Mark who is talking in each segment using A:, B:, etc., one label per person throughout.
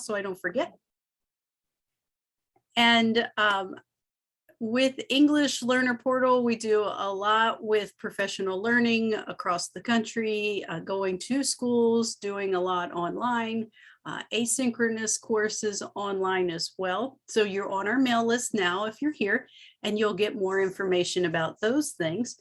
A: so I don't forget. And with English Learner Portal, we do a lot with professional learning across the country, going to schools, doing a lot online, asynchronous courses online as well. So you're on our mail list now if you're here, and you'll get more information about those things.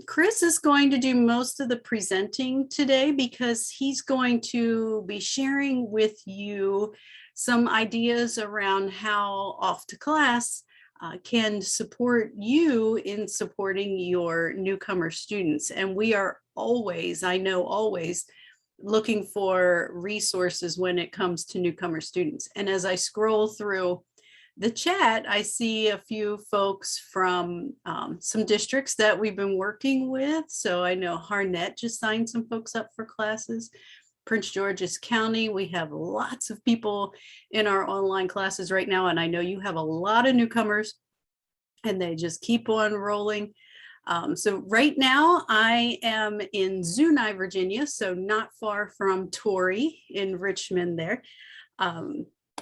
A: Kris is going to do most of the presenting today because he's going to be sharing with you some ideas around how Off to Class can support you in supporting your newcomer students. And we are always, I know always, looking for resources when it comes to newcomer students. And as I scroll through the chat, I see a few folks from some districts that we've been working with. So I know Harnett just signed some folks up for classes. Prince George's County, we have lots of people in our online classes right now, and I know you have a lot of newcomers and they just keep on rolling. So right now I am in Zuni, Virginia, so not far from Torrey in Richmond there,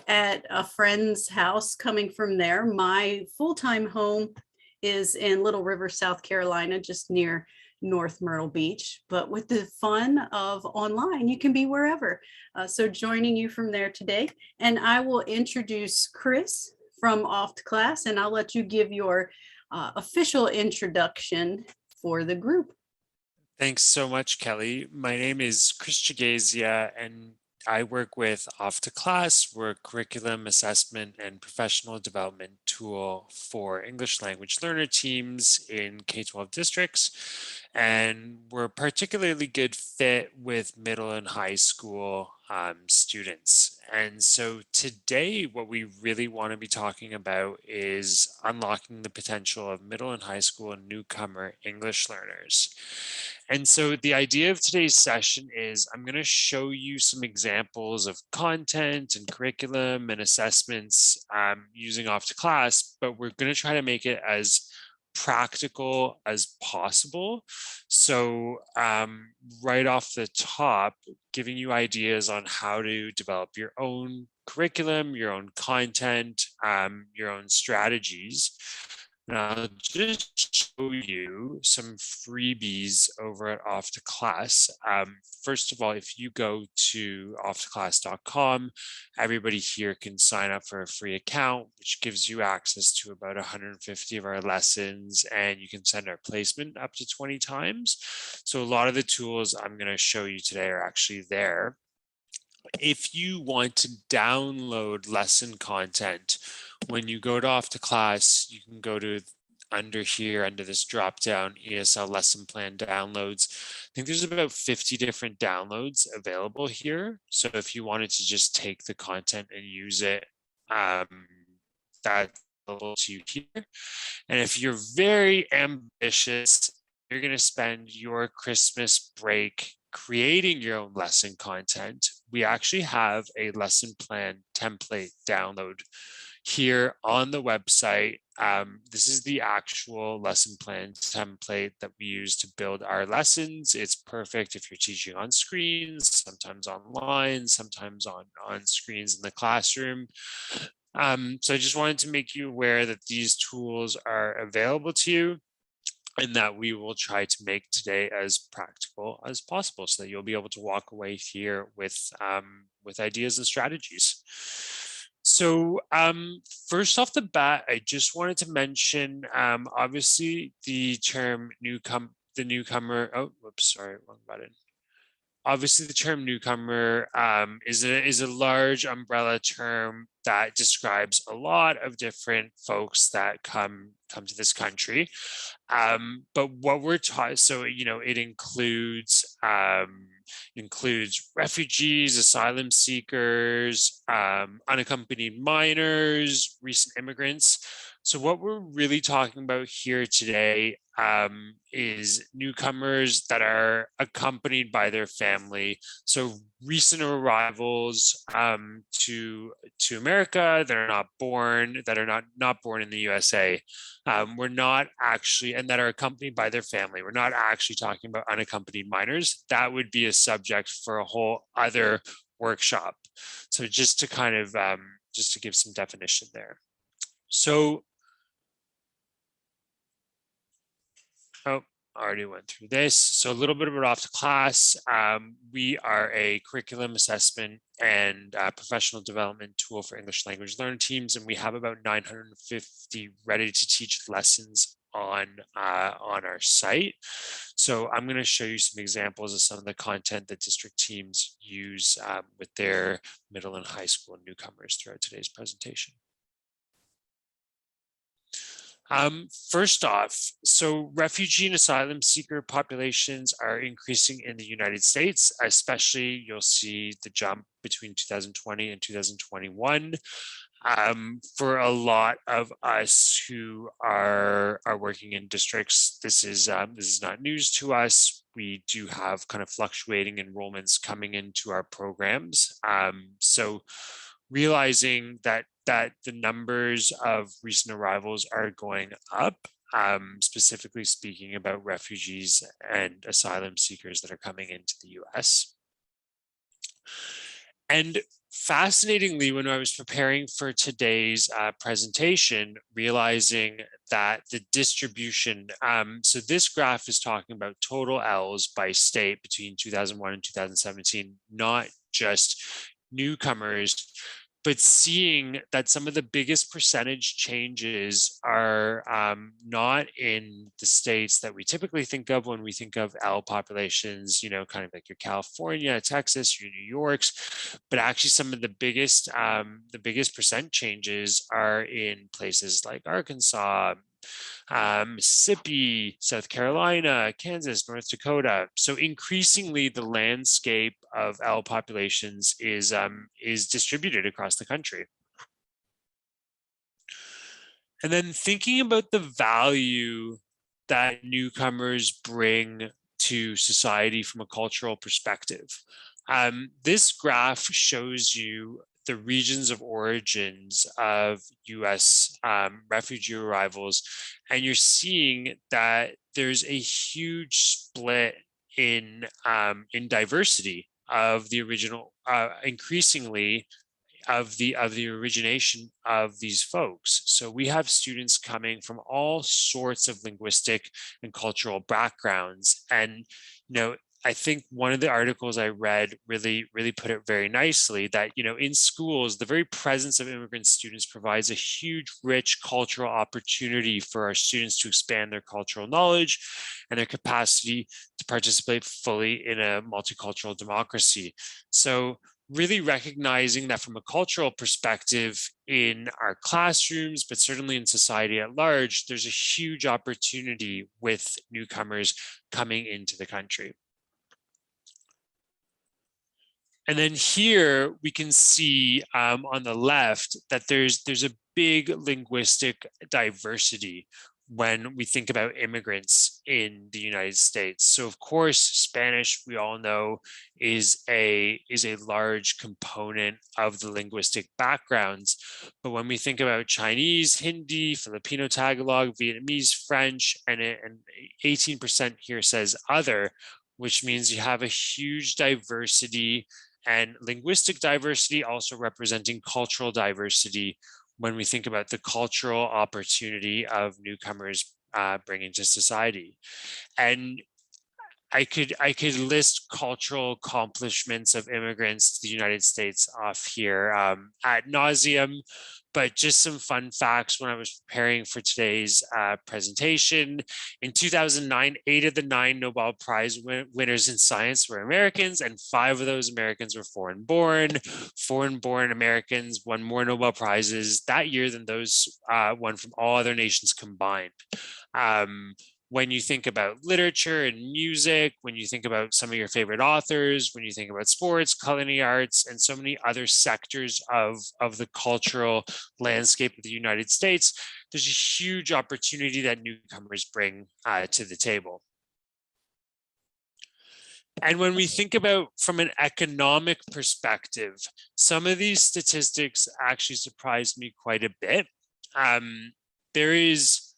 A: at a friend's house coming from there. My full-time home is in Little River, South Carolina, just near North Myrtle Beach, but with the fun of online, you can be wherever. So joining you from there today, and I will introduce Kris from Off to Class, and I'll let you give your official introduction for the group.
B: Thanks so much, Kelly. My name is Kris Jagasia, and I work with Off to Class. We're a curriculum assessment and professional development tool for English language learner teams in K-12 districts. And we're a particularly good fit with middle and high school students. And so today, what we really want to be talking about is unlocking the potential of middle and high school and newcomer English learners. And so the idea of today's session is I'm going to show you some examples of content and curriculum and assessments using Off to Class, but we're going to try to make it as practical as possible. So right off the top, giving you ideas on how to develop your own curriculum, your own content, your own strategies. And I'll just show you some freebies over at Off to Class. First of all, if you go to offtoclass.com, everybody here can sign up for a free account, which gives you access to about 150 of our lessons, and you can send our placement up to 20 times. So a lot of the tools I'm going to show you today are actually there. If you want to download lesson content, when you go to Off to Class, you can go to under here, under this drop down ESL lesson plan downloads. I think there's about 50 different downloads available here. So if you wanted to just take the content and use it, that's available to you here. And if you're very ambitious, you're going to spend your Christmas break creating your own lesson content. We actually have a lesson plan template download here on the website. This is the actual lesson plan template that we use to build our lessons. It's perfect if you're teaching on screens, sometimes online, sometimes on screens in the classroom. So I just wanted to make you aware that these tools are available to you, and that we will try to make today as practical as possible so that you'll be able to walk away here with ideas and strategies. So first off the bat, I just wanted to mention, obviously the term newcomer, oh, whoops, sorry, wrong button. Obviously, the term newcomer is a large umbrella term that describes a lot of different folks that come to this country. But what we're taught, so it includes refugees, asylum seekers, unaccompanied minors, recent immigrants. So what we're really talking about here today is newcomers that are accompanied by their family. So recent arrivals to America that are not born in the USA. We're not actually, and that are accompanied by their family. We're not actually talking about unaccompanied minors. That would be a subject for a whole other workshop. So just to kind of, just to give some definition there. So, oh, I already went through this. So a little bit about Off to Class. We are a curriculum assessment and professional development tool for English language learner teams, and we have about 950 ready to teach lessons on our site. So I'm going to show you some examples of some of the content that district teams use with their middle and high school newcomers throughout today's presentation. First off, so refugee and asylum seeker populations are increasing in the United States, especially you'll see the jump between 2020 and 2021. For a lot of us who are working in districts, this is not news to us. We do have kind of fluctuating enrollments coming into our programs. So realizing that the numbers of recent arrivals are going up, specifically speaking about refugees and asylum seekers that are coming into the US. And fascinatingly, when I was preparing for today's presentation, realizing that the distribution, so this graph is talking about total L's by state between 2001 and 2017, not just newcomers, but seeing that some of the biggest percentage changes are not in the states that we typically think of when we think of L populations, you know, kind of like your California, Texas, your New Yorks, but actually some of the biggest percent changes are in places like Arkansas, Mississippi, South Carolina, Kansas, North Dakota. So increasingly, the landscape of L populations is distributed across the country. And then thinking about the value that newcomers bring to society from a cultural perspective. This graph shows you the regions of origins of US refugee arrivals, and you're seeing that there's a huge split in diversity of the original, increasingly of the origination of these folks. So we have students coming from all sorts of linguistic and cultural backgrounds, and you know, I think one of the articles I read really put it very nicely that, you know, in schools, the very presence of immigrant students provides a huge, rich cultural opportunity for our students to expand their cultural knowledge and their capacity to participate fully in a multicultural democracy. So really recognizing that from a cultural perspective in our classrooms, but certainly in society at large, there's a huge opportunity with newcomers coming into the country. And then here we can see on the left that there's a big linguistic diversity when we think about immigrants in the United States. So of course, Spanish, we all know, is a large component of the linguistic backgrounds. But when we think about Chinese, Hindi, Filipino, Tagalog, Vietnamese, French, and 18% here says other, which means you have a huge diversity and linguistic diversity, also representing cultural diversity when we think about the cultural opportunity of newcomers bringing to society. And I could list cultural accomplishments of immigrants to the United States off here ad nauseum, but just some fun facts when I was preparing for today's presentation. In 2009, 8 of the 9 Nobel Prize winners in science were Americans, and 5 of those Americans were foreign-born. Foreign-born Americans won more Nobel Prizes that year than those won from all other nations combined. When you think about literature and music, when you think about some of your favorite authors, when you think about sports, culinary arts, and so many other sectors of the cultural landscape of the United States, there's a huge opportunity that newcomers bring to the table. And when we think about from an economic perspective, some of these statistics actually surprised me quite a bit. There is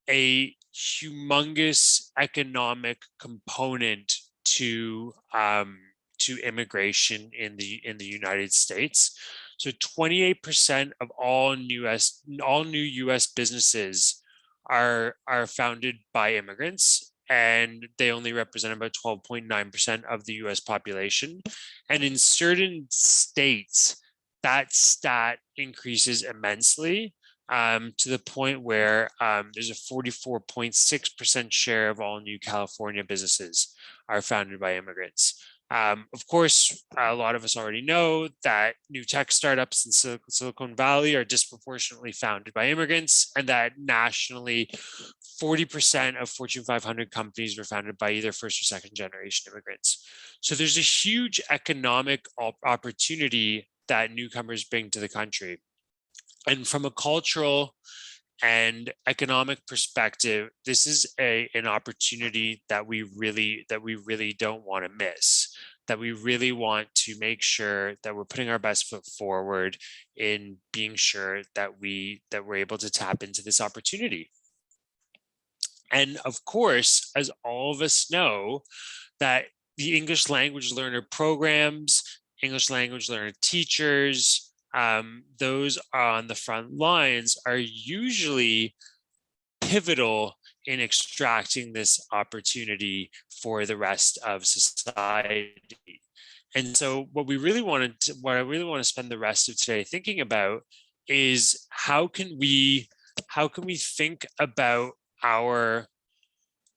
B: a humongous economic component to to immigration in the United States. So 28% of all new US businesses are founded by immigrants, and they only represent about 12.9% of the US population. And in certain states, that stat increases immensely, to the point where there's a 44.6% share of all new California businesses are founded by immigrants. Of course, a lot of us already know that new tech startups in Silicon Valley are disproportionately founded by immigrants, and that nationally, 40% of Fortune 500 companies were founded by either first or second generation immigrants. So there's a huge economic opportunity that newcomers bring to the country. And from a cultural and economic perspective, this is an opportunity that we really don't want to miss, that we really want to make sure that we're putting our best foot forward in being sure that we're able to tap into this opportunity. And of course, as all of us know, that the English language learner programs, English language learner teachers, those on the front lines are usually pivotal in extracting this opportunity for the rest of society. And so what I really want to spend the rest of today thinking about is how can we think about our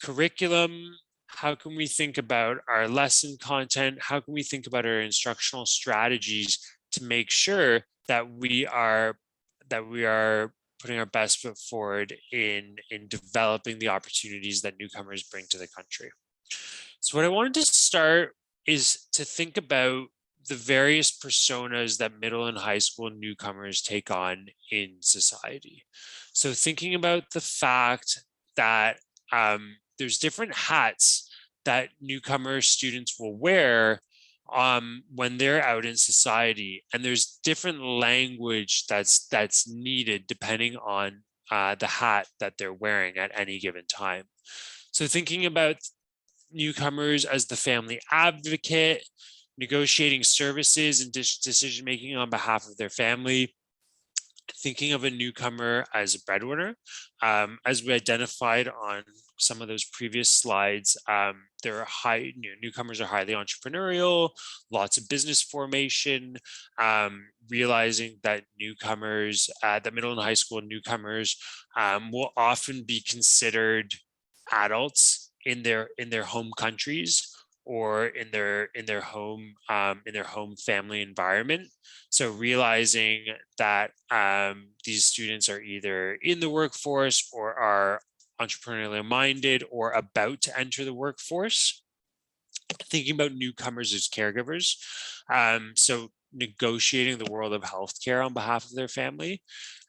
B: curriculum? How can we think about our lesson content? How can we think about our instructional strategies to make sure that we are putting our best foot forward in developing the opportunities that newcomers bring to the country? So what I wanted to start is to think about the various personas that middle and high school newcomers take on in society. So thinking about the fact that there's different hats that newcomer students will wear when they're out in society, and there's different language that's needed depending on the hat that they're wearing at any given time. So thinking about newcomers as the family advocate, negotiating services and decision making on behalf of their family, thinking of a newcomer as a breadwinner. As we identified on some of those previous slides, newcomers are highly entrepreneurial, lots of business formation, realizing that newcomers, that middle and high school newcomers will often be considered adults in their home countries or in their home family environment. So realizing that these students are either in the workforce or are entrepreneurially minded or about to enter the workforce. Thinking about newcomers as caregivers, so negotiating the world of healthcare on behalf of their family,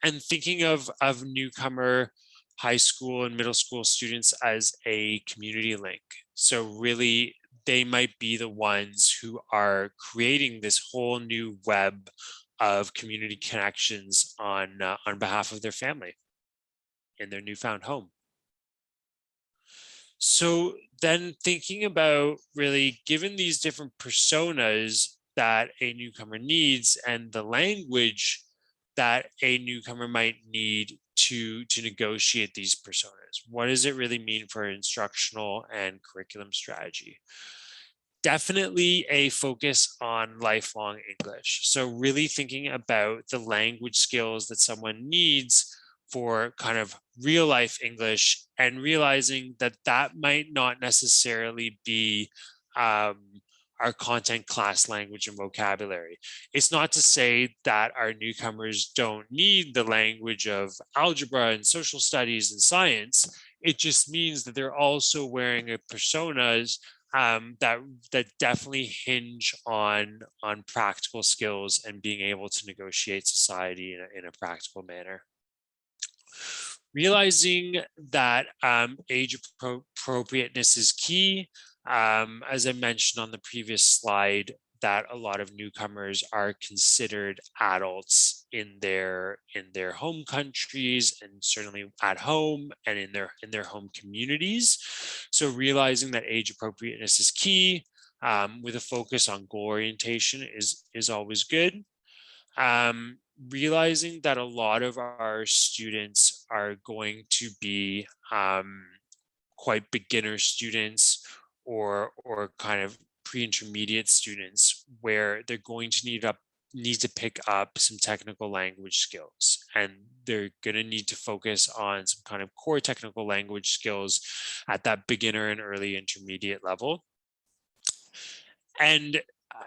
B: and thinking of newcomer high school and middle school students as a community link. So really, they might be the ones who are creating this whole new web of community connections on behalf of their family in their newfound home. So then thinking about really, given these different personas that a newcomer needs and the language that a newcomer might need to negotiate these personas, what does it really mean for instructional and curriculum strategy? Definitely a focus on lifelong English. So really thinking about the language skills that someone needs for kind of real life English, and realizing that that might not necessarily be our content class language and vocabulary. It's not to say that our newcomers don't need the language of algebra and social studies and science. It just means that they're also wearing a personas that definitely hinge on practical skills and being able to negotiate society in a practical manner. Realizing that age appropriateness is key. As I mentioned on the previous slide, that a lot of newcomers are considered adults in their home countries, and certainly at home and in their home communities. So realizing that age appropriateness is key. with a focus on goal orientation is always good. Realizing that a lot of our students are going to be quite beginner students or kind of pre-intermediate students where they're going to need to pick up some technical language skills, and they're going to need to focus on some kind of core technical language skills at that beginner and early intermediate level. And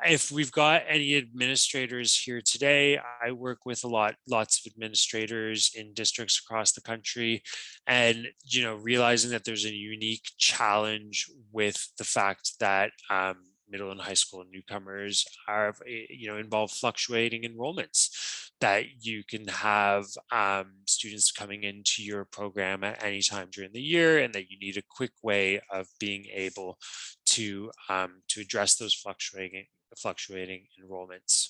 B: if we've got any administrators here today, I work with lots of administrators in districts across the country, and realizing that there's a unique challenge with the fact that middle and high school newcomers are involve fluctuating enrollments, that you can have students coming into your program at any time during the year, and that you need a quick way of being able to address those fluctuating enrollments.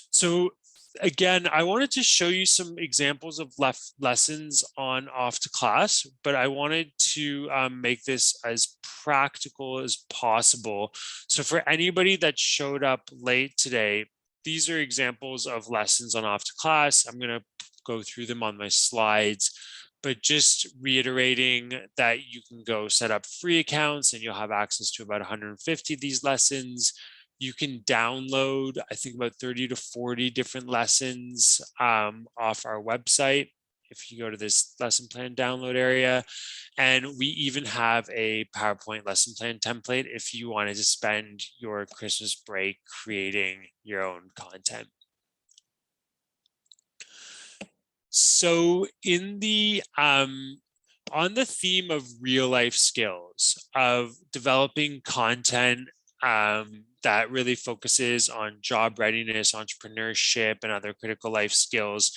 B: So again, I wanted to show you some examples of lessons on Off to Class, but I wanted to make this as practical as possible. So for anybody that showed up late today, these are examples of lessons on Off to Class. I'm going to go through them on my slides, but just reiterating that you can go set up free accounts and you'll have access to about 150 of these lessons. You can download, I think, about 30 to 40 different lessons off our website if you go to this lesson plan download area. And we even have a PowerPoint lesson plan template if you wanted to spend your Christmas break creating your own content. So in the on the theme of real life skills, of developing content that really focuses on job readiness, entrepreneurship, and other critical life skills,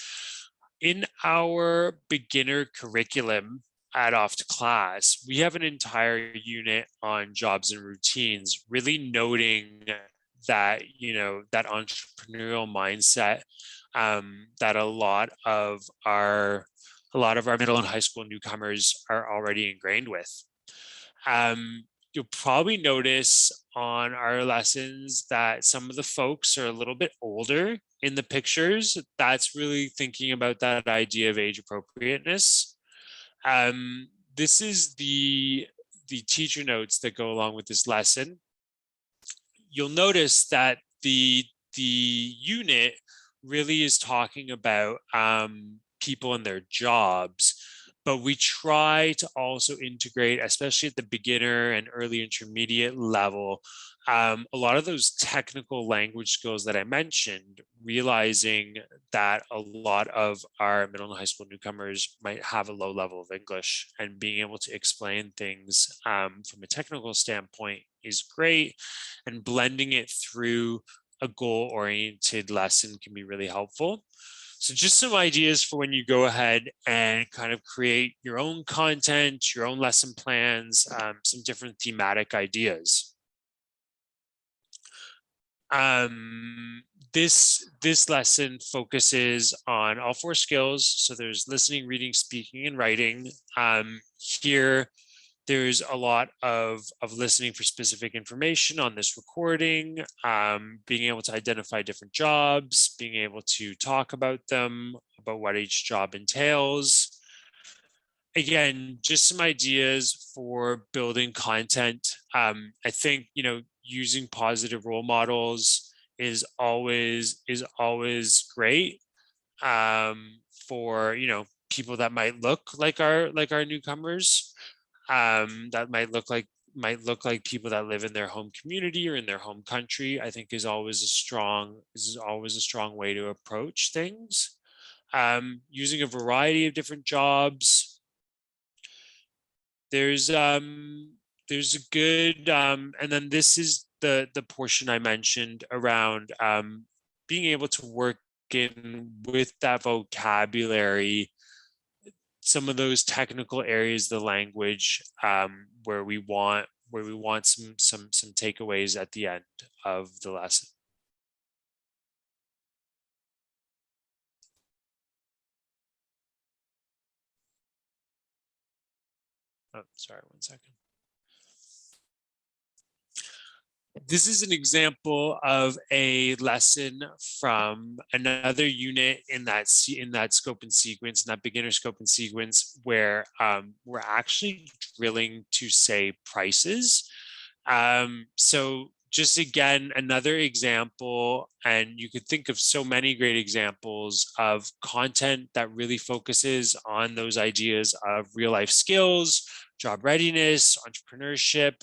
B: in our beginner curriculum at Off to Class, we have an entire unit on jobs and routines, really noting that, that entrepreneurial mindset that a lot of our middle and high school newcomers are already ingrained with. You'll probably notice on our lessons that some of the folks are a little bit older in the pictures. That's really thinking about that idea of age appropriateness. This is the teacher notes that go along with this lesson. You'll notice that the unit really is talking about people and their jobs, but we try to also integrate, especially at the beginner and early intermediate level, a lot of those technical language skills that I mentioned, realizing that a lot of our middle and high school newcomers might have a low level of English, and being able to explain things from a technical standpoint is great, and blending it through a goal-oriented lesson can be really helpful. So just some ideas for when you go ahead and kind of create your own content, your own lesson plans, some different thematic ideas. This lesson focuses on all 4 skills. So there's listening, reading, speaking, and writing. Here, there's a lot of listening for specific information on this recording, being able to identify different jobs, being able to talk about them, about what each job entails. Again, just some ideas for building content. I think, using positive role models is always great for, people that might look like our newcomers. That might look like people that live in their home community or in their home country. I think is always a strong way to approach things. Using a variety of different jobs. There's a good and then this is the portion I mentioned around being able to work in with that vocabulary, some of those technical areas of the language, where we want some takeaways at the end of the lesson. Oh, sorry, one second. This is an example of a lesson from another unit in that scope and sequence, in that beginner scope and sequence, where we're actually drilling to say prices. So just again, another example, and you could think of so many great examples of content that really focuses on those ideas of real life skills, job readiness, entrepreneurship,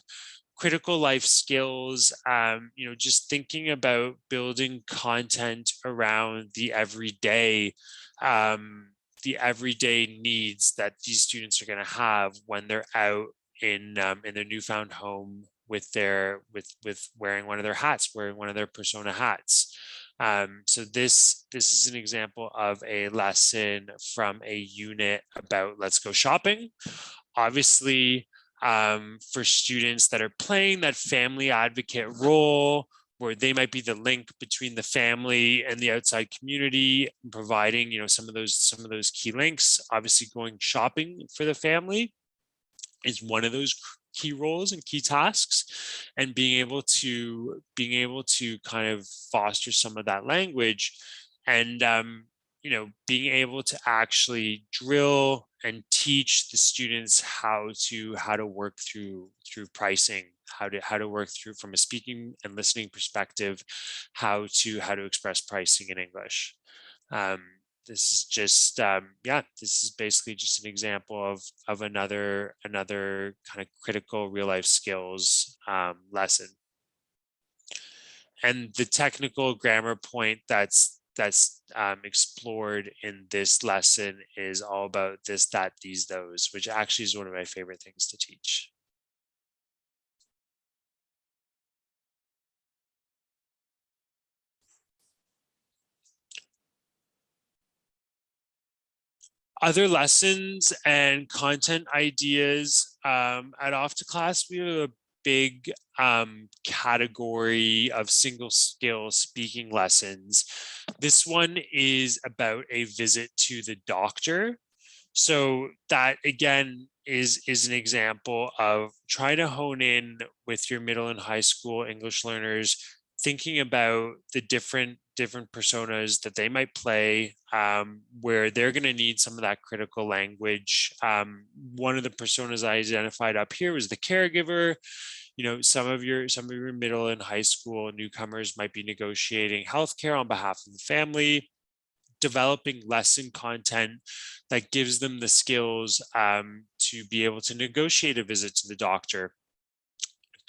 B: critical life skills, just thinking about building content around the everyday needs that these students are going to have when they're out in their newfound home with wearing one of their hats, wearing one of their persona hats. So this is an example of a lesson from a unit about Let's Go Shopping. Obviously, for students that are playing that family advocate role, where they might be the link between the family and the outside community, providing some of those key links. Obviously, going shopping for the family is one of those key roles and key tasks, and being able to kind of foster some of that language, and being able to actually drill and teach the students how to work through pricing, how to work through, from a speaking and listening perspective, how to express pricing in English. This is just this is basically just an example of another kind of critical real life skills lesson. And the technical grammar point that's explored in this lesson is all about this, that, these, those, which actually is one of my favorite things to teach. Other lessons and content ideas at Off to Class, we have a big category of single skill speaking lessons. This one is about a visit to the doctor. So that again is an example of trying to hone in with your middle and high school English learners, thinking about the different personas that they might play, where they're going to need some of that critical language. One of the personas I identified up here was the caregiver. Some of your middle and high school newcomers might be negotiating healthcare on behalf of the family. Developing lesson content that gives them the skills to be able to negotiate a visit to the doctor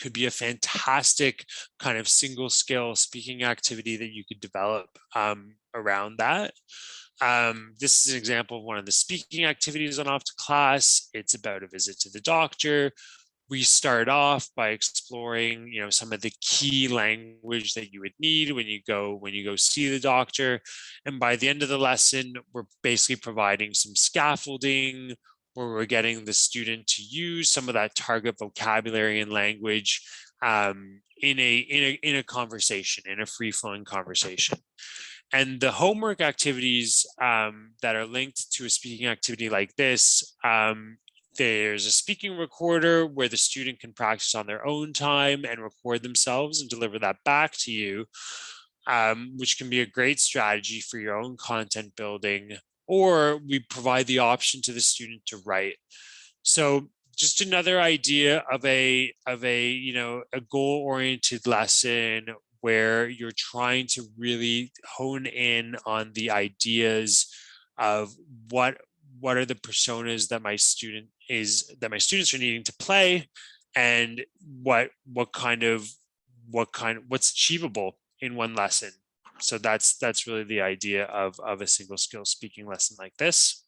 B: could be a fantastic kind of single skill speaking activity that you could develop around that. This is an example of one of the speaking activities on Off to Class. It's about a visit to the doctor. We start off by exploring, some of the key language that you would need when you go see the doctor. And by the end of the lesson, we're basically providing some scaffolding where we're getting the student to use some of that target vocabulary and language in a conversation, in a free-flowing conversation. And the homework activities that are linked to a speaking activity like this, there's a speaking recorder where the student can practice on their own time and record themselves and deliver that back to you, which can be a great strategy for your own content building. Or we provide the option to the student to write. So just another idea of a goal-oriented lesson where you're trying to really hone in on the ideas of what are the personas that my students are needing to play, and what's achievable in one lesson. So that's really the idea of a single skill speaking lesson like this.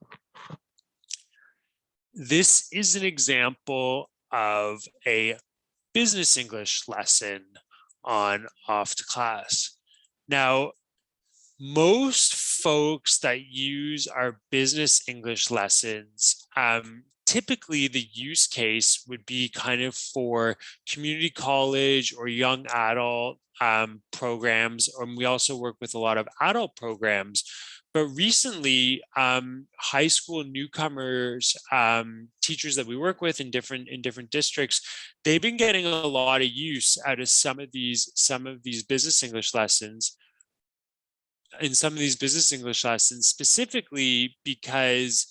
B: This is an example of a business English lesson on Off to Class. Now, most folks that use our business English lessons, typically the use case would be kind of for community college or young adult programs, or we also work with a lot of adult programs. But recently, high school newcomers, teachers that we work with in different districts, they've been getting a lot of use out of some of these business English lessons, specifically because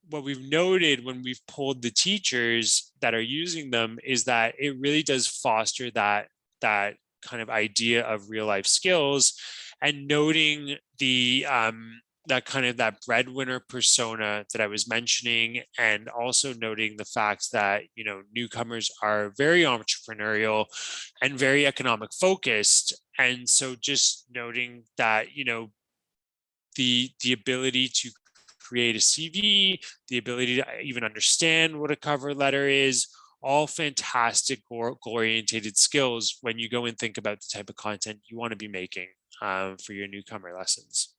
B: what we've noted when we've polled the teachers that are using them is that it really does foster that kind of idea of real life skills, and noting the that breadwinner persona that I was mentioning, and also noting the fact that newcomers are very entrepreneurial and very economic focused. And so just noting that the ability to create a CV, the ability to even understand what a cover letter is, all fantastic goal-oriented skills when you go and think about the type of content you want to be making for your newcomer lessons.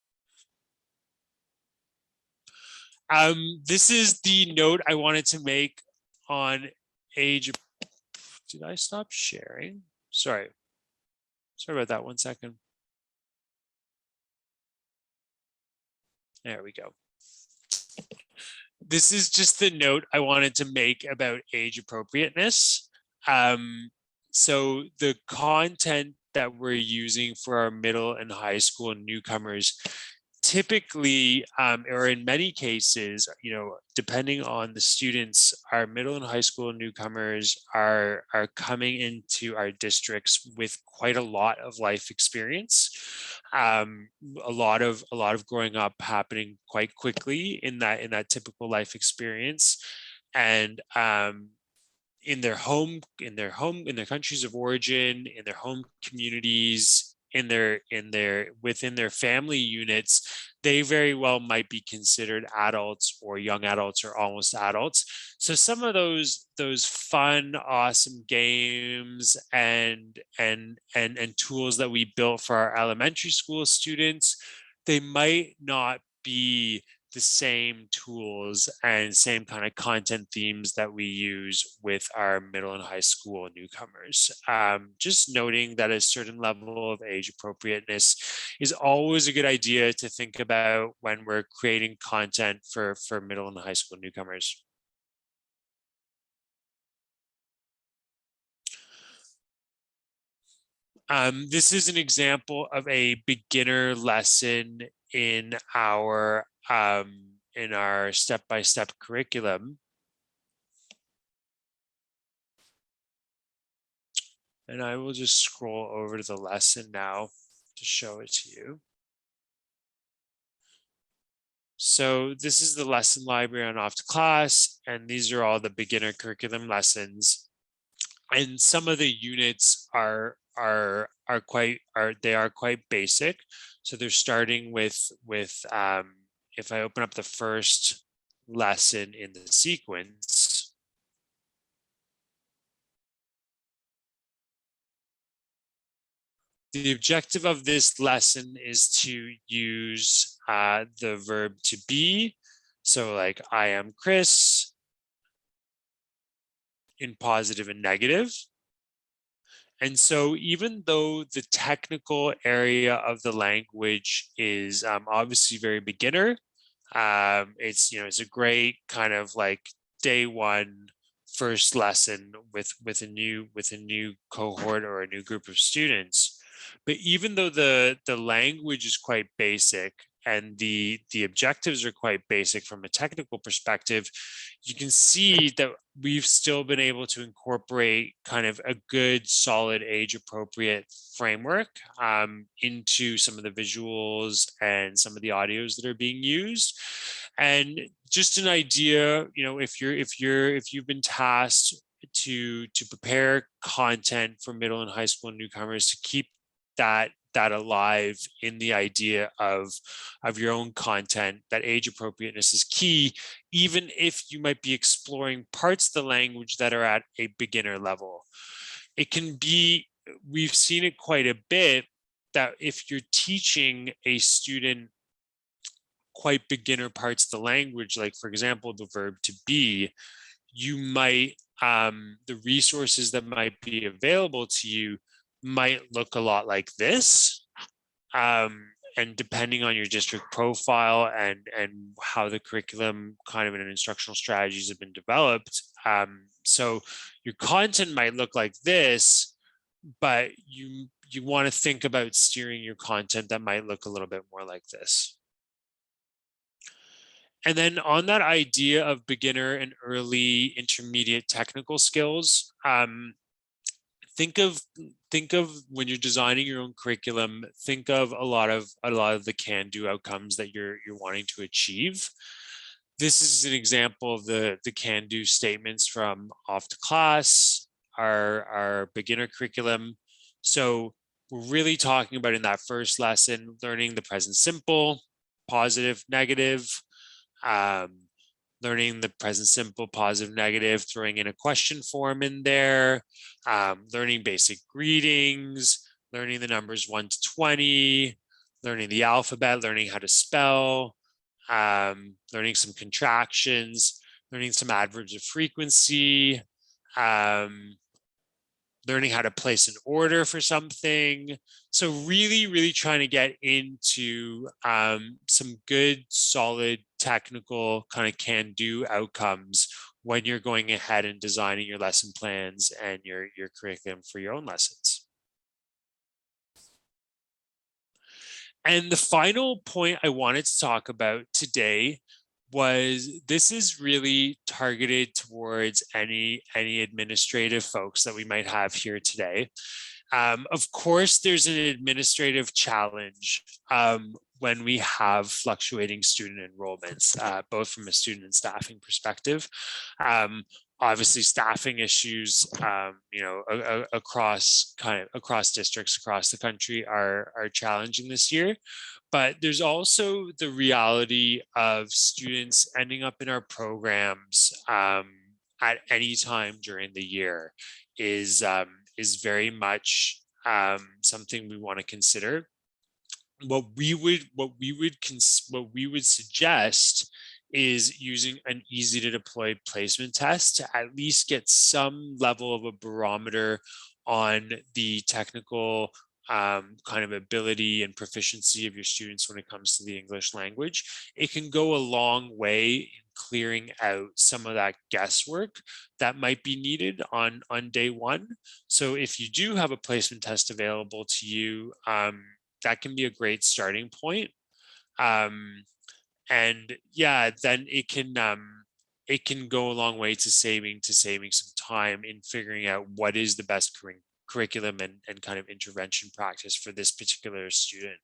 B: This is the note I wanted to make on age. Did I stop sharing? Sorry about that. 1 second. There we go. This is just the note I wanted to make about age appropriateness. So the content that we're using for our middle and high school newcomers typically, or in many cases, depending on the students, our middle and high school newcomers are coming into our districts with quite a lot of life experience. A lot of growing up happening quite quickly in that typical life experience, and in their countries of origin, in their home communities, within their family units, they very well might be considered adults or young adults or almost adults. So some of those fun, awesome games and tools that we built for our elementary school students, they might not be the same tools and same kind of content themes that we use with our middle and high school newcomers. Just noting that a certain level of age appropriateness is always a good idea to think about when we're creating content for middle and high school newcomers. This is an example of a beginner lesson in our step-by-step curriculum. And I will just scroll over to the lesson now to show it to you. So this is the lesson library on Off to Class, and these are all the beginner curriculum lessons. And some of the units are quite basic. So they're starting with if I open up the first lesson in the sequence, the objective of this lesson is to use the verb to be. So like, I am Kris, in positive and negative. And so even though the technical area of the language is obviously very beginner, it's a great kind of like day one first lesson with a new cohort or a new group of students. But even though the language is quite basic and the objectives are quite basic from a technical perspective, you can see that we've still been able to incorporate kind of a good, solid, age-appropriate framework into some of the visuals and some of the audios that are being used. And just an idea, if you've been tasked to prepare content for middle and high school newcomers, to keep that alive in the idea of your own content, that age appropriateness is key, even if you might be exploring parts of the language that are at a beginner level. It can be, we've seen it quite a bit, that if you're teaching a student quite beginner parts of the language, like for example, the verb to be, you might, the resources that might be available to you might look a lot like this. and depending on your district profile and how the curriculum kind of in instructional strategies have been developed. So your content might look like this, but you want to think about steering your content that might look a little bit more like this. And then on that idea of beginner and early intermediate technical skills, think of when you're designing your own curriculum, think of a lot of the can-do outcomes that you're wanting to achieve. This is an example of the can-do statements from Off to Class, our beginner curriculum. So we're really talking about in that first lesson, learning the present simple, positive, negative, learning the present simple, positive, negative, throwing in a question form in there, learning basic greetings, learning the numbers 1 to 20, learning the alphabet, learning how to spell, learning some contractions, learning some adverbs of frequency, learning how to place an order for something. So really trying to get into some good, solid, technical kind of can-do outcomes when you're going ahead and designing your lesson plans and your curriculum for your own lessons. And the final point I wanted to talk about today was this is really targeted towards any administrative folks that we might have here today. Of course, there's an administrative challenge when we have fluctuating student enrollments, both from a student and staffing perspective. Obviously, staffing issues, across districts across the country are challenging this year. But there's also the reality of students ending up in our programs at any time during the year is very much something we want to consider. What we would suggest is using an easy to deploy placement test to at least get some level of a barometer on the technical kind of ability and proficiency of your students when it comes to the English language. It can go a long way in clearing out some of that guesswork that might be needed on day one. So if you do have a placement test available to you, that can be a great starting point. And yeah, then it can go a long way to saving some time in figuring out what is the best curriculum and kind of intervention practice for this particular student.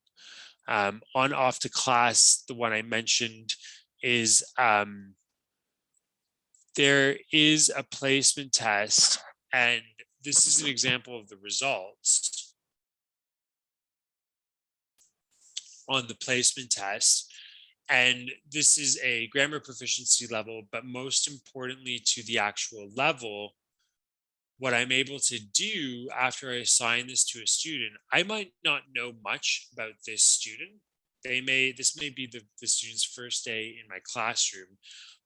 B: On Off to Class, the one I mentioned is there is a placement test, and this is an example of the results on the placement test. And this is a grammar proficiency level, but most importantly to the actual level, what I'm able to do after I assign this to a student, I might not know much about this student. This may be the student's first day in my classroom,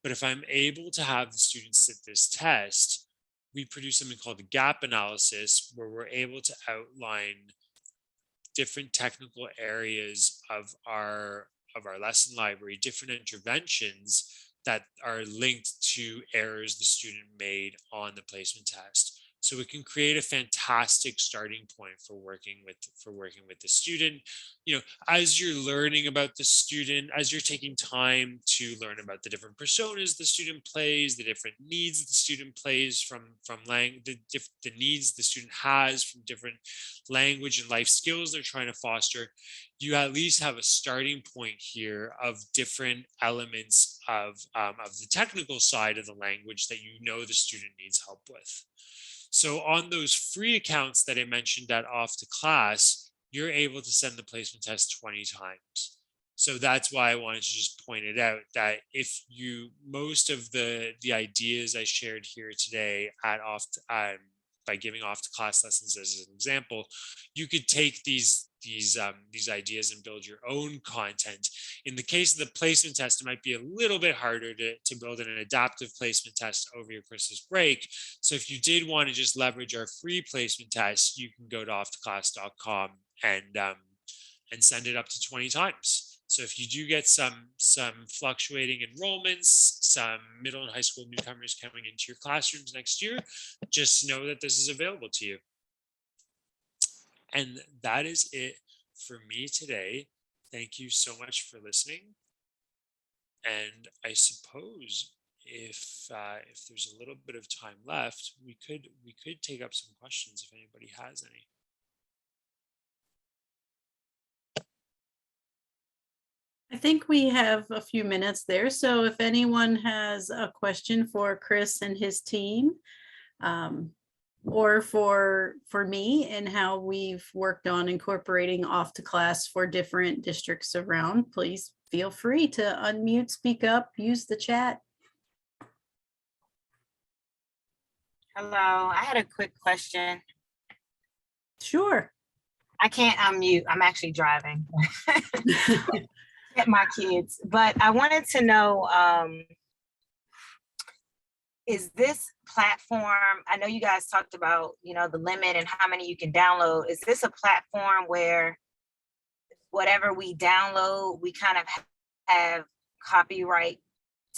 B: but if I'm able to have the students sit this test, we produce something called the gap analysis, where we're able to outline different technical areas of our lesson library, different interventions that are linked to errors the student made on the placement test. So it can create a fantastic starting point for working with the student. As you're learning about the student, as you're taking time to learn about the different personas the student plays, the different needs the student plays from the needs the student has from different language and life skills they're trying to foster, you at least have a starting point here of different elements of the technical side of the language that the student needs help with. So on those free accounts that I mentioned at Off to Class, you're able to send the placement test 20 times. So that's why I wanted to just point it out that if most of the ideas I shared here today at by giving Off to Class lessons as an example, you could take these ideas and build your own content. In the case of the placement test, it might be a little bit harder to build an adaptive placement test over your Christmas break. So if you did want to just leverage our free placement test, you can go to offtoclass.com and and send it up to 20 times. So if you do get some fluctuating enrollments, some middle and high school newcomers coming into your classrooms next year, just know that this is available to you. And that is it for me today. Thank you so much for listening. And I suppose if there's a little bit of time left, we could take up some questions if anybody has any.
A: I think we have a few minutes there. So if anyone has a question for Kris and his team, or for me and how we've worked on incorporating off to class for different districts around, please feel free to unmute, speak up, use the chat.
C: Hello, I had a quick question.
A: Sure.
C: I can't unmute. I'm actually driving. Get my kids, but I wanted to know, is this platform, I know you guys talked about, the limit and how many you can download. Is this a platform where whatever we download, we kind of have copyright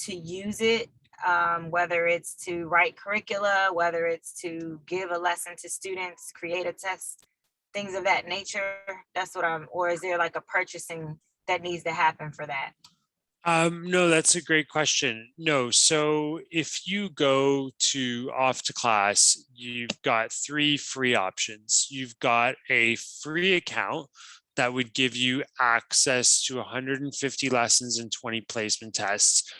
C: to use it, whether it's to write curricula, whether it's to give a lesson to students, create a test, things of that nature? That's what or is there like a purchasing that needs to happen for that?
B: No, that's a great question. No, so if you go to Off to Class, you've got 3 free options. You've got a free account that would give you access to 150 lessons and 20 placement tests.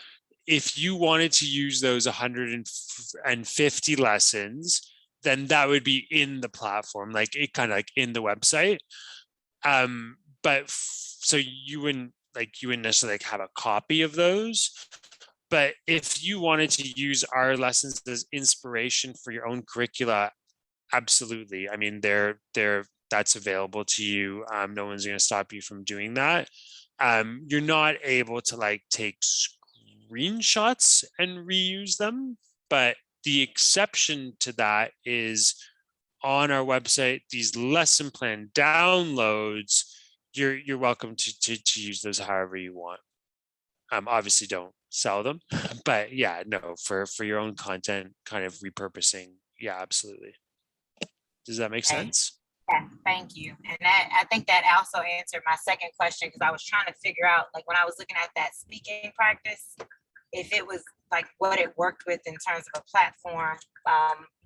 B: If you wanted to use those 150 lessons, then that would be in the platform, like it kind of like in the website. But so you wouldn't necessarily have a copy of those. But if you wanted to use our lessons as inspiration for your own curricula, absolutely. I mean, that's available to you. No one's going to stop you from doing that. You're not able to take screenshots and reuse them, but the exception to that is on our website, these lesson plan downloads, you're welcome to use those however you want. Obviously don't sell them, but yeah, no, for your own content kind of repurposing. Yeah, absolutely. Does that make sense?
C: Yeah, thank you. And I think that also answered my second question, because I was trying to figure out, when I was looking at that speaking practice, if it was what it worked with in terms of a platform.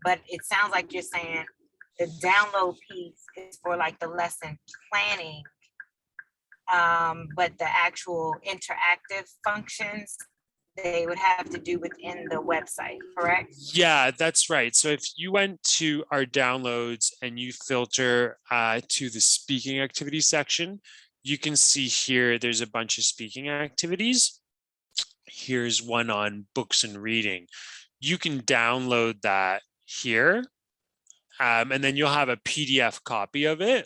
C: But it sounds like you're saying the download piece is for the lesson planning, but the actual interactive functions, they would have to do within the website, correct?
B: Yeah, that's right. So if you went to our downloads and you filter to the speaking activity section, you can see here there's a bunch of speaking activities. Here's one on books and reading. You can download that here, and then you'll have a PDF copy of it.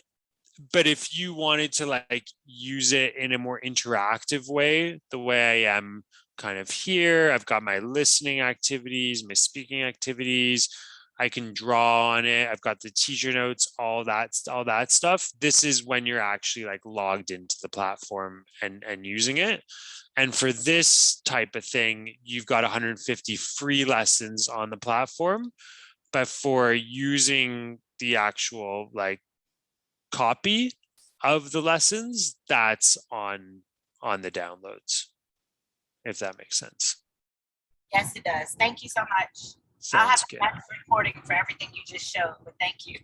B: But if you wanted to use it in a more interactive way, the way I am kind of here, I've got my listening activities, my speaking activities, I can draw on it, I've got the teacher notes, all that stuff. This is when you're actually logged into the platform and using it. And for this type of thing, you've got 150 free lessons on the platform. But for using the actual copy of the lessons, that's on the downloads, if that makes sense.
C: Yes, it does. Thank you so much. I'll have a recording for everything you just showed, but thank you.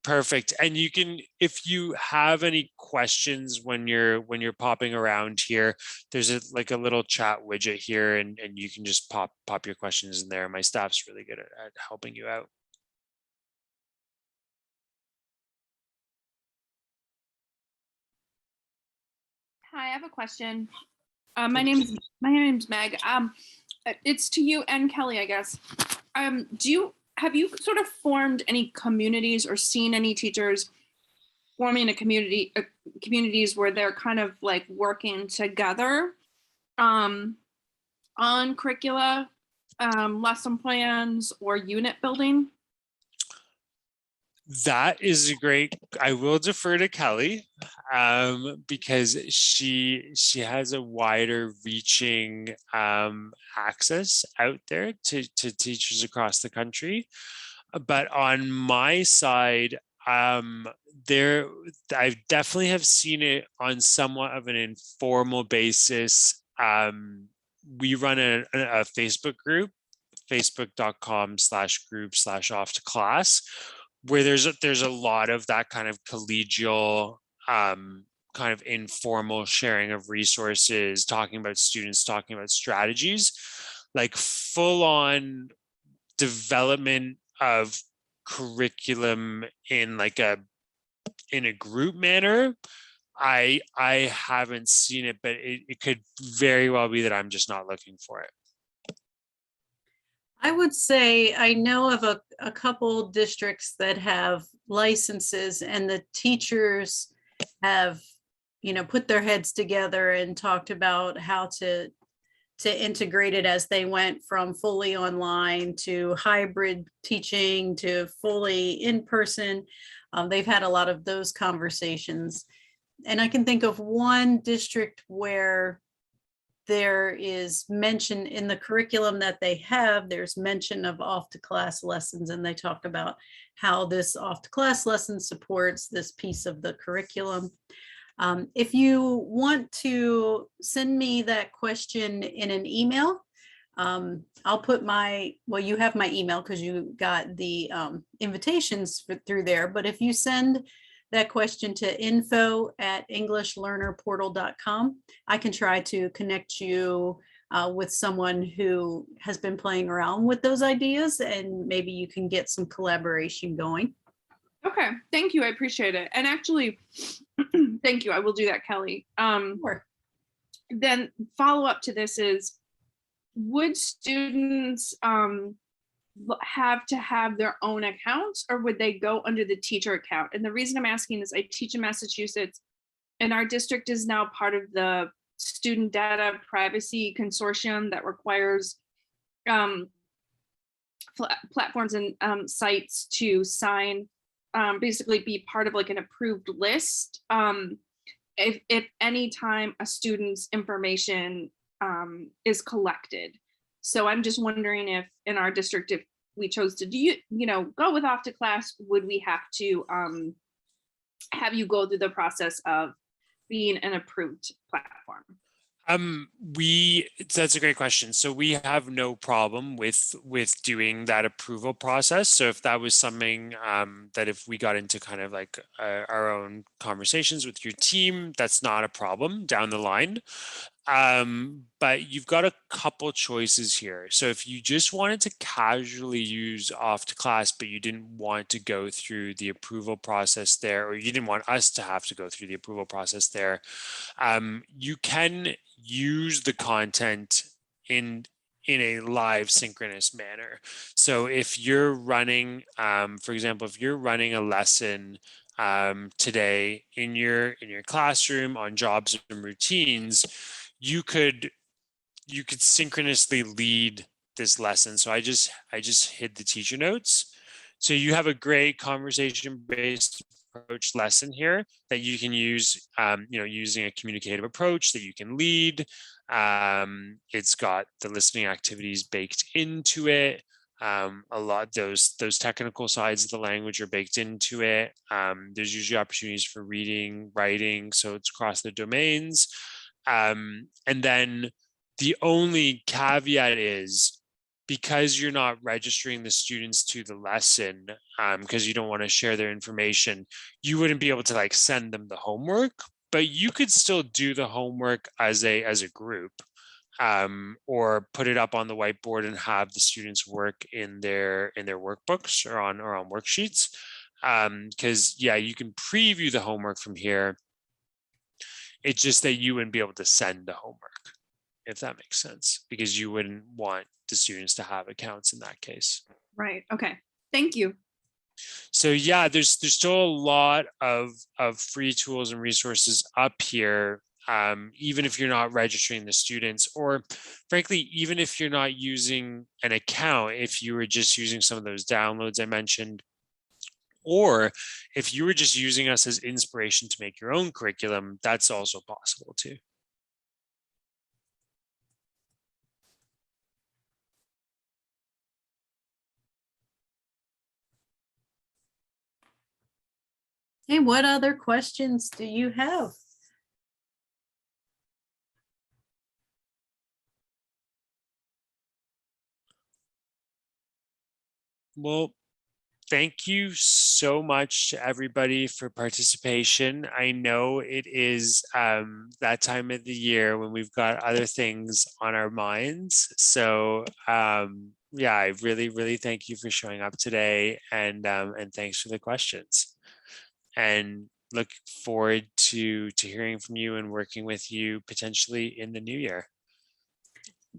B: Perfect. And you can, if you have any questions when you're popping around here, there's a little chat widget here, and you can just pop your questions in there. My staff's really good at helping you out.
D: Hi, I have a question. My name's Meg. It's to you and Kelly, I guess. Have you sort of formed any communities or seen any teachers forming communities where they're kind of working together on curricula, lesson plans, or unit building?
B: That is a great, I will defer to Kelly because she has a wider reaching access out there to teachers across the country. But on my side, there I definitely have seen it on somewhat of an informal basis. We run a Facebook group, facebook.com/group/off to class, where there's a lot of that kind of collegial kind of informal sharing of resources, talking about students, talking about strategies, like full on development of curriculum in like a group manner. I haven't seen it, but it could very well be that I'm just not looking for it.
A: I would say I know of a couple districts that have licenses, and the teachers have, put their heads together and talked about how to integrate it as they went from fully online to hybrid teaching to fully in person. They've had a lot of those conversations. And I can think of one district where there is mention in the curriculum that they have, there's mention of off to class lessons, and they talk about how this off to class lesson supports this piece of the curriculum. If you want to send me that question in an email, I'll put you have my email because you got the invitations through there. But if you send that question to info@englishlearnerportal.com, I can try to connect you with someone who has been playing around with those ideas, and maybe you can get some collaboration going.
D: Okay, thank you. I appreciate it. And actually, thank you. I will do that, Kelly.
A: Sure.
D: Then follow up to this is, would students have to have their own accounts, or would they go under the teacher account? And the reason I'm asking is I teach in Massachusetts, and our district is now part of the Student Data Privacy Consortium that requires platforms and sites to sign, basically be part of like an approved list. If any time a student's information is collected. So I'm just wondering if in our district, if we chose to go with off to class, would we have to have you go through the process of being an approved platform?
B: That's a great question. So we have no problem with doing that approval process. So if that was something that if we got into kind of like our own conversations with your team, that's not a problem down the line. But you've got a couple choices here. So if you just wanted to casually use off to class, but you didn't want to go through the approval process there, or you didn't want us to have to go through the approval process there, you can use the content in a live synchronous manner. So if you're running, for example, if you're running a lesson today in your classroom on jobs and routines, you could synchronously lead this lesson. So I just hid the teacher notes. So you have a great conversation-based approach lesson here that you can use, using a communicative approach that you can lead. It's got the listening activities baked into it. A lot those technical sides of the language are baked into it. There's usually opportunities for reading, writing, so it's across the domains. And then the only caveat is, because you're not registering the students to the lesson, because you don't want to share their information, you wouldn't be able to like send them the homework, but you could still do the homework as a group, or put it up on the whiteboard and have the students work in their workbooks or on worksheets. Because you can preview the homework from here. It's just that you wouldn't be able to send the homework, if that makes sense, because you wouldn't want the students to have accounts in that case.
D: Right. Okay. Thank you.
B: So yeah, there's still a lot of free tools and resources up here, even if you're not registering the students, or frankly, even if you're not using an account, if you were just using some of those downloads I mentioned, Or if you were just using us as inspiration to make your own curriculum, that's also possible too.
A: Hey, what other questions do you have?
B: Well, thank you so much to everybody for participation. I know it is that time of the year when we've got other things on our minds. So yeah, I really thank you for showing up today, and thanks for the questions. And look forward to hearing from you and working with you potentially in the new year.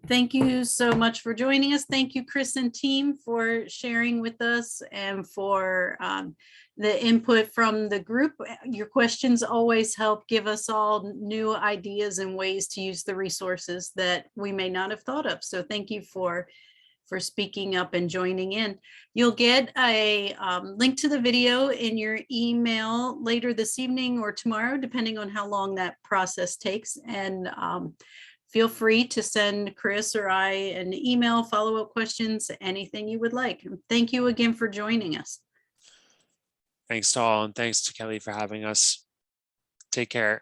A: Thank you so much for joining us. Thank you, Kris and team, for sharing with us and for the input from the group. Your questions always help give us all new ideas and ways to use the resources that we may not have thought of. So thank you for speaking up and joining in. You'll get a link to the video in your email later this evening or tomorrow, depending on how long that process takes. And feel free to send Kris or I an email, follow-up questions, anything you would like. Thank you again for joining us.
B: Thanks to all, and thanks to Kelly for having us. Take care.